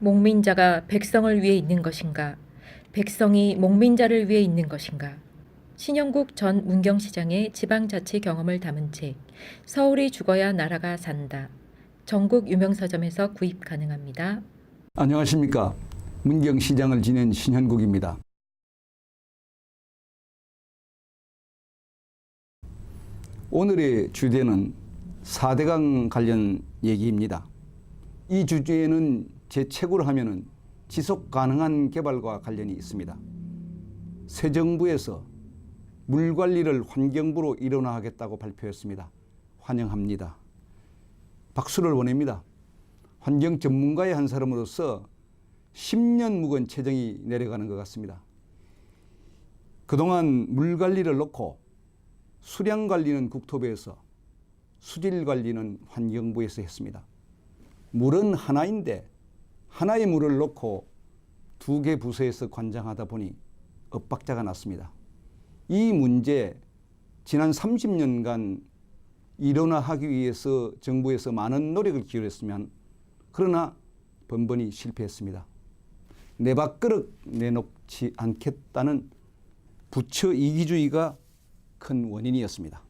목민자가 백성을 위해 있는 것인가? 백성이 목민자를 위해 있는 것인가? 신영국 전 문경시장의 지방자치 경험을 담은 책 서울이 죽어야 나라가 산다. 전국 유명서점에서 구입 가능합니다. 안녕하십니까. 문경시장을 지낸 신현국입니다. 오늘의 주제는 4대강 관련 얘기입니다. 이 주제는 제 책으로 하면은 지속 가능한 개발과 관련이 있습니다. 새 정부에서 물 관리를 환경부로 일원화하겠다고 발표했습니다. 환영합니다. 박수를 보냅니다. 환경 전문가의 한 사람으로서 10년 묵은 체정이 내려가는 것 같습니다. 그동안 물 관리를 놓고 수량 관리는 국토부에서, 수질 관리는 환경부에서 했습니다. 물은 하나인데 하나의 물을 놓고 두 개 부서에서 관장하다 보니 엇박자가 났습니다. 이 문제 지난 30년간 일원화하기 위해서 정부에서 많은 노력을 기울였으면 그러나 번번이 실패했습니다. 내 밥그릇 내놓지 않겠다는 부처 이기주의가 큰 원인이었습니다.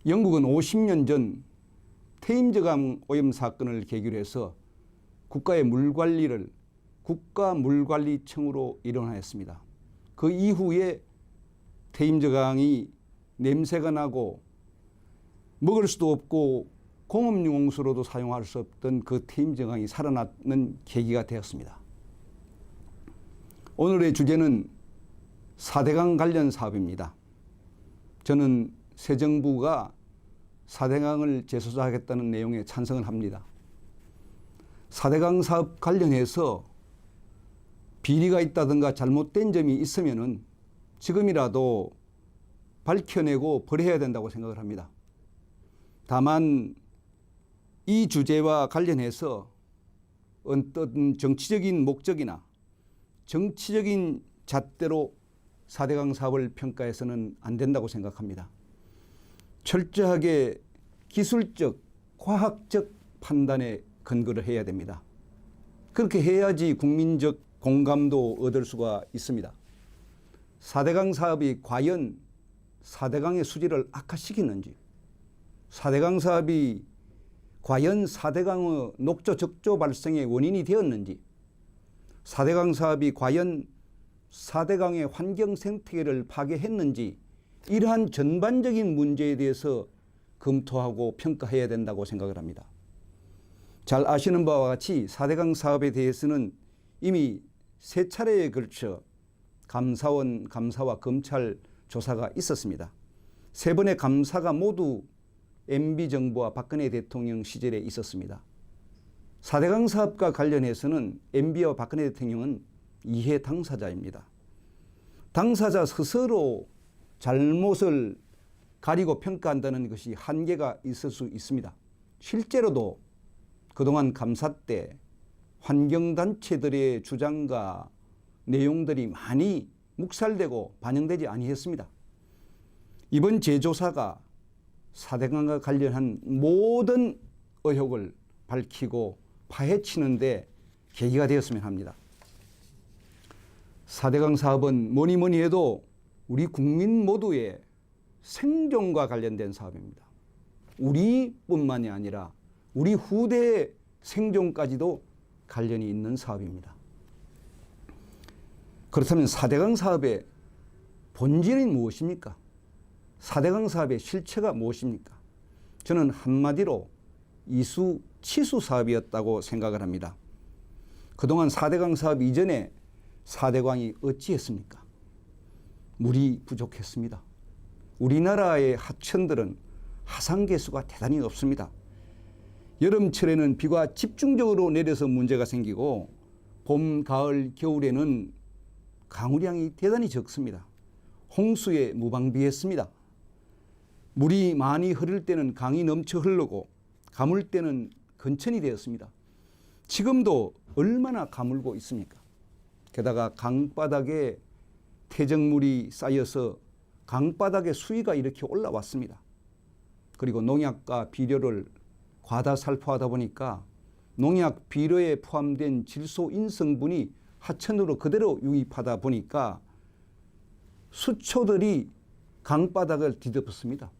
영국은 50년 전 테임즈강 오염 사건을 계기로 해서 국가의 물관리를 국가물관리청으로 일원화했습니다. 그 이후에 테임즈강이 냄새가 나고 먹을 수도 없고 공업용수로도 사용할 수 없던 그 테임즈강이 살아나는 계기가 되었습니다. 오늘의 주제는 4대강 관련 사업입니다. 저는 새 정부가 4대강을 재소자하겠다는 내용에 찬성을 합니다. 4대강 사업 관련해서 비리가 있다든가 잘못된 점이 있으면은 지금이라도 밝혀내고 벌해야 된다고 생각을 합니다. 다만 이 주제와 관련해서 어떤 정치적인 목적이나 정치적인 잣대로 4대강 사업을 평가해서는 안 된다고 생각합니다. 철저하게 기술적, 과학적 판단에 근거를 해야 됩니다. 그렇게 해야지 국민적 공감도 얻을 수가 있습니다. 4대강 사업이 과연 4대강의 수질을 악화시키는지, 4대강 사업이 과연 4대강의 녹조 적조 발생의 원인이 되었는지, 4대강 사업이 과연 4대강의 환경 생태계를 파괴했는지, 이러한 전반적인 문제에 대해서 검토하고 평가해야 된다고 생각을 합니다. 잘 아시는 바와 같이 4대강 사업에 대해서는 이미 3차례에 걸쳐 감사원, 감사와 검찰 조사가 있었습니다. 3번의 감사가 모두 MB정부와 박근혜 대통령 시절에 있었습니다. 4대강 사업과 관련해서는 MB와 박근혜 대통령은 이해 당사자입니다. 당사자 스스로 잘못을 가리고 평가한다는 것이 한계가 있을 수 있습니다. 실제로도 그동안 감사 때 환경단체들의 주장과 내용들이 많이 묵살되고 반영되지 아니했습니다. 이번 재조사가 4대강과 관련한 모든 의혹을 밝히고 파헤치는데 계기가 되었으면 합니다. 4대강 사업은 뭐니 해도 우리 국민 모두의 생존과 관련된 사업입니다. 우리뿐만이 아니라 우리 후대의 생존까지도 관련이 있는 사업입니다. 그렇다면 4대강 사업의 본질이 무엇입니까? 4대강 사업의 실체가 무엇입니까? 저는 한마디로 이수, 치수 사업이었다고 생각을 합니다. 그동안 4대강 사업 이전에 4대강이 어찌했습니까? 물이 부족했습니다. 우리나라의 하천들은 하상계수가 대단히 높습니다. 여름철에는 비가 집중적으로 내려서 문제가 생기고 봄, 가을, 겨울에는 강우량이 대단히 적습니다. 홍수에 무방비했습니다. 물이 많이 흐를 때는 강이 넘쳐 흐르고 가물 때는 건천이 되었습니다. 지금도 얼마나 가물고 있습니까? 게다가 강바닥에 퇴적물이 쌓여서 강바닥의 수위가 이렇게 올라왔습니다. 그리고 농약과 비료를 과다 살포하다 보니까 농약 비료에 포함된 질소 인성분이 하천으로 그대로 유입하다 보니까 수초들이 강바닥을 뒤덮었습니다.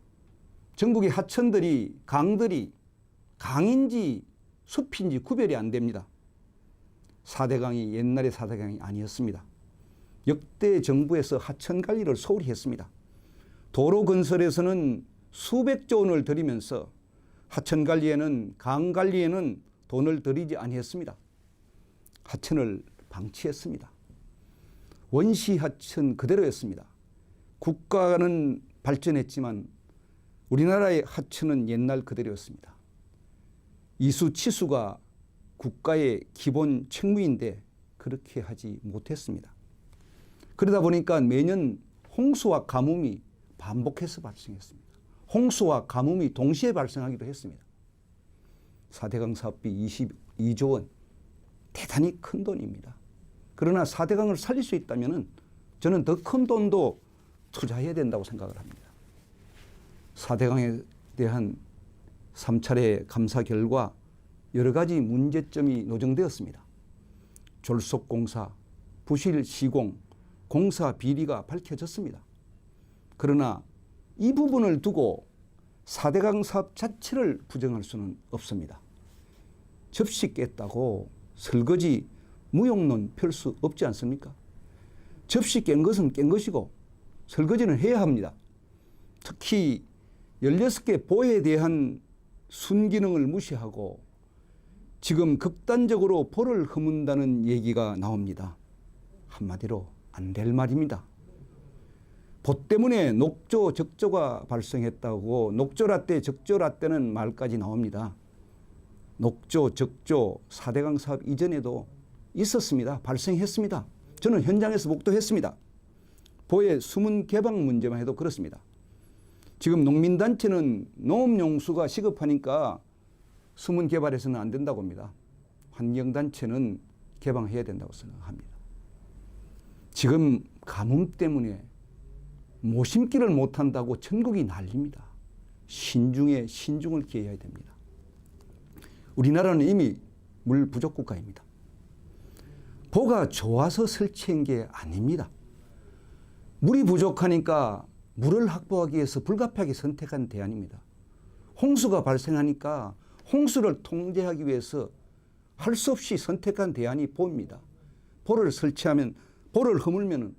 전국의 하천들이 강들이 강인지 숲인지 구별이 안 됩니다. 4대강이 옛날의 4대강이 아니었습니다. 역대 정부에서 하천 관리를 소홀히 했습니다. 도로 건설에서는 수백조 원을 들이면서 하천 관리에는 강 관리에는 돈을 들이지 아니했습니다. 하천을 방치했습니다. 원시 하천 그대로였습니다. 국가는 발전했지만 우리나라의 하천은 옛날 그대로였습니다. 이수 치수가 국가의 기본 책무인데 그렇게 하지 못했습니다. 그러다 보니까 매년 홍수와 가뭄이 반복해서 발생했습니다. 홍수와 가뭄이 동시에 발생하기도 했습니다. 4대강 사업비 22조 원, 대단히 큰 돈입니다. 그러나 4대강을 살릴 수 있다면 저는 더 큰 돈도 투자해야 된다고 생각을 합니다. 4대강에 대한 3차례 감사 결과 여러 가지 문제점이 노정되었습니다. 졸속공사, 부실 시공, 공사 비리가 밝혀졌습니다. 그러나 이 부분을 두고 4대강 사업 자체를 부정할 수는 없습니다. 접시 깼다고 설거지 무용론 펼 수 없지 않습니까? 접시 깬 것은 깬 것이고 설거지는 해야 합니다. 특히 16개 보에 대한 순기능을 무시하고 지금 극단적으로 보를 허문다는 얘기가 나옵니다. 한마디로 안 될 말입니다. 보 때문에 녹조, 적조가 발생했다고 녹조라떼, 적조라떼는 말까지 나옵니다. 녹조, 적조, 4대강 사업 이전에도 있었습니다. 발생했습니다. 저는 현장에서 목도했습니다. 보의 수문 개방 문제만 해도 그렇습니다. 지금 농민단체는 농업용수가 시급하니까 수문 개발해서는 안 된다고 합니다. 환경단체는 개방해야 된다고 생각합니다. 지금 가뭄 때문에 모심기를 못한다고 전국이 난립니다. 신중에 신중을 기해야 됩니다. 우리나라는 이미 물 부족 국가입니다. 보가 좋아서 설치한 게 아닙니다. 물이 부족하니까 물을 확보하기 위해서 불가피하게 선택한 대안입니다. 홍수가 발생하니까 홍수를 통제하기 위해서 할 수 없이 선택한 대안이 보입니다. 보를 설치하면, 보를 허물면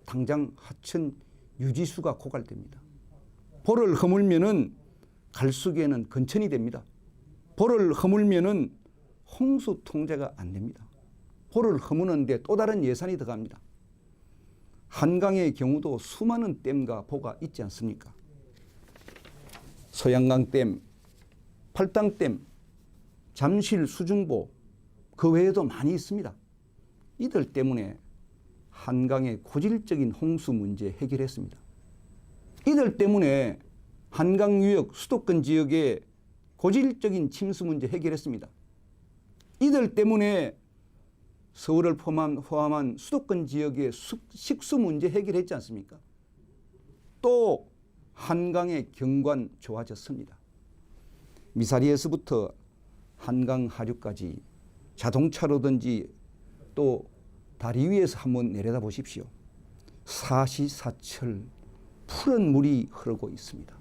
당장 하천 유지수가 고갈됩니다. 보를 허물면 갈수기에는 건천이 됩니다. 보를 허물면 홍수 통제가 안 됩니다. 보를 허무는데 또 다른 예산이 들어갑니다. 한강의 경우도 수많은 댐과 보가 있지 않습니까? 소양강댐, 팔당댐, 잠실 수중보, 그 외에도 많이 있습니다. 이들 때문에 한강의 고질적인 홍수 문제 해결했습니다. 이들 때문에 한강 유역 수도권 지역의 고질적인 침수 문제 해결했습니다. 이들 때문에 서울을 포함한 수도권 지역의 식수 문제 해결했지 않습니까? 또 한강의 경관 좋아졌습니다. 미사리에서부터 한강 하류까지 자동차로든지 또 다리 위에서 한번 내려다 보십시오. 사시사철 푸른 물이 흐르고 있습니다.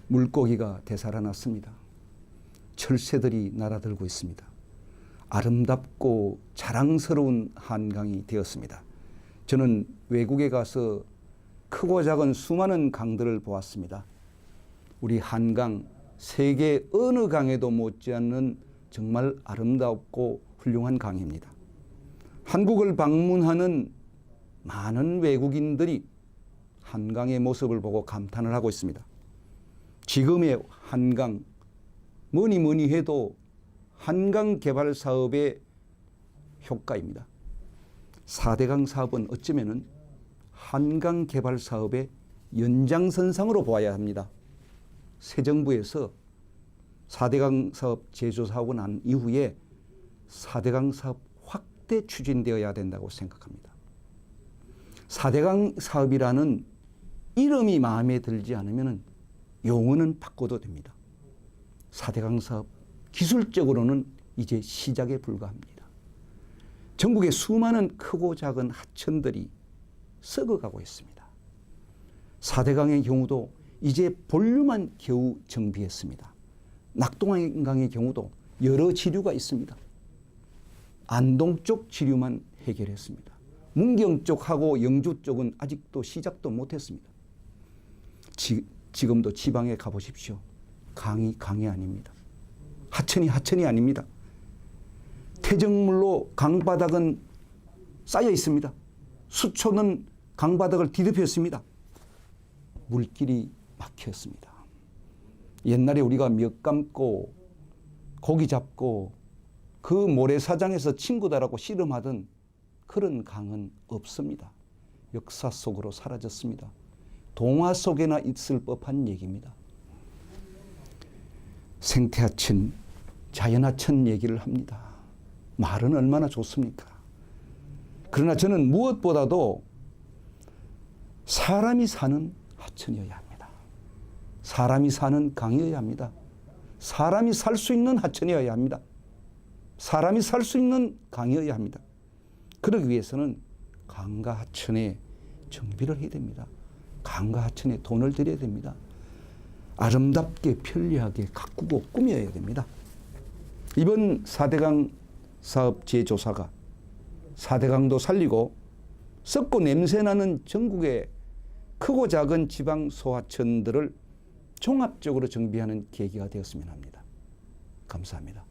물고기가 되살아났습니다. 철새들이 날아들고 있습니다. 아름답고 자랑스러운 한강이 되었습니다. 저는 외국에 가서 크고 작은 수많은 강들을 보았습니다. 우리 한강, 세계 어느 강에도 못지않는 정말 아름답고 훌륭한 강입니다. 한국을 방문하는 많은 외국인들이 한강의 모습을 보고 감탄을 하고 있습니다. 지금의 한강, 뭐니 해도 한강 개발 사업의 효과입니다. 4대강 사업은 어쩌면은 한강 개발 사업의 연장선상으로 보아야 합니다. 새 정부에서 4대강 사업 제조사하고 난 이후에 4대강 사업 확대 추진되어야 된다고 생각합니다. 4대강 사업이라는 이름이 마음에 들지 않으면 용어는 바꿔도 됩니다. 4대강 사업 기술적으로는 이제 시작에 불과합니다. 전국의 수많은 크고 작은 하천들이 썩어가고 있습니다. 4대강의 경우도 이제 본류만 겨우 정비했습니다. 낙동강의 경우도 여러 지류가 있습니다. 안동 쪽 지류만 해결했습니다. 문경 쪽하고 영주 쪽은 아직도 시작도 못했습니다. 지금도 지방에 가보십시오. 강이 아닙니다. 하천이 아닙니다. 퇴적물로 강바닥은 쌓여 있습니다. 수초는 강바닥을 뒤덮였습니다. 물길이 막혔습니다. 옛날에 우리가 몇 감고 고기 잡고 그 모래사장에서 친구들하고 씨름하던 그런 강은 없습니다. 역사 속으로 사라졌습니다. 동화 속에나 있을 법한 얘기입니다. 생태하천, 자연하천 얘기를 합니다. 말은 얼마나 좋습니까? 그러나 저는 무엇보다도 사람이 사는 하천이어야 합니다. 사람이 사는 강이어야 합니다. 사람이 살 수 있는 하천이어야 합니다. 사람이 살 수 있는 강이어야 합니다. 그러기 위해서는 강과 하천에 정비를 해야 됩니다. 강과 하천에 돈을 들여야 됩니다. 아름답게 편리하게 가꾸고 꾸며야 됩니다. 이번 4대강 사업 재조사가 4대강도 살리고 썩고 냄새나는 전국의 크고 작은 지방 소하천들을 종합적으로 정비하는 계기가 되었으면 합니다. 감사합니다.